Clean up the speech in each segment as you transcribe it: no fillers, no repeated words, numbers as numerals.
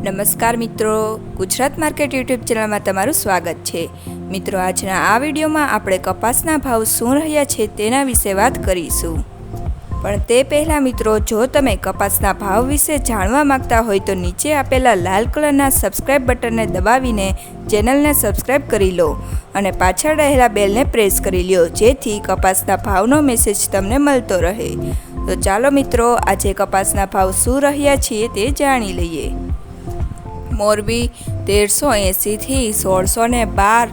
નમસ્કાર મિત્રો, Gujarat market YouTube ચેનલમાં તમારું સ્વાગત છે। મિત્રો, આજના આ વિડીયોમાં આપણે કપાસના ભાવ શું રહ્યા છે તેના વિશે વાત કરીશું। પણ તે પહેલાં મિત્રો, જો તમે કપાસના ભાવ વિશે જાણવા માંગતા હોય તો નીચે આપેલા લાલ કલરના સબસ્ક્રાઇબ બટનને દબાવીને ચેનલને સબસ્ક્રાઇબ કરી લો અને પાછળ રહેલા બેલને પ્રેસ કરી લો, જેથી કપાસના ભાવનો મેસેજ તમને મળતો રહે। તો ચાલો મિત્રો, આજે કપાસના ભાવ શું રહ્યા છે તે જાણી લઈએ। મોરબી 1380 થી 1612,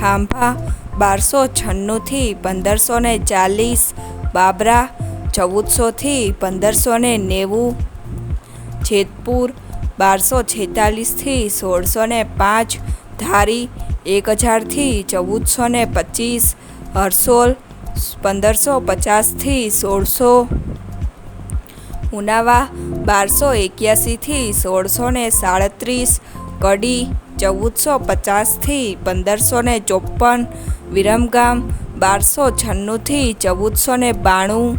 ખાંભા 1296 થી 1540, બાબરા 1400 થી 1590, જેતપુર 1246 થી 1605, ધારી 1000 થી 1425, હરસોલ 1550 થી 1600, ઉનાવા 1281 થી 1637, કડી 1450 થી 1554, વિરમગામ 1296 થી 1492,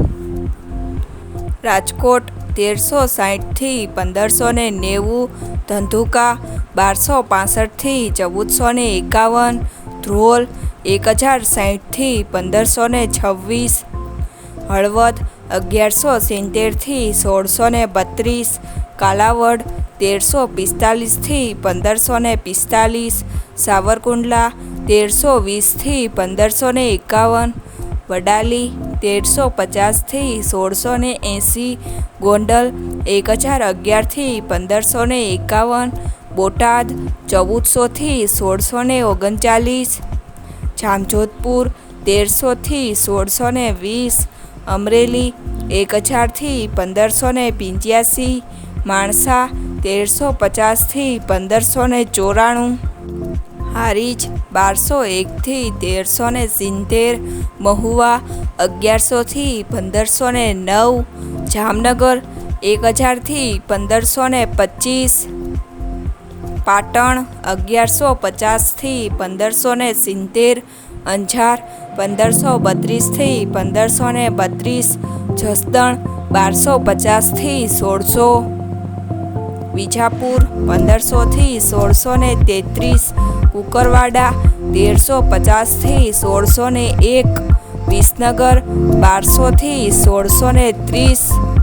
રાજકોટ 1360 થી 1590, ધંધુકા 1265 થી 1451, ધ્રોલ 1060 થી 1526, હળવદ 1170 થી 1632, કાલાવડ 1345 થી 1545, સાવરકુંડલા 1320 થી 1551, વડાલી 1350 થી 1680, ગોંડલ 1011 થી 1551, બોટાદ 1400 થી 1639, જામજોધપુર 1300 થી 1620, અમરેલી 1000 થી 1585, માણસા 1350 થી 1594, હારીજ 1201 થી 1370, મહુવા 1100 થી 1509, જામનગર 1000 થી 1525, પાટણ 1150 થી 1570, અંજાર 1532 થી 1532, જસદણ 1250 થી 1600, વિજાપુર 1500 થી 1633, કુકરવાડા 1350 થી 1601, વિસનગર 1200 થી 1630,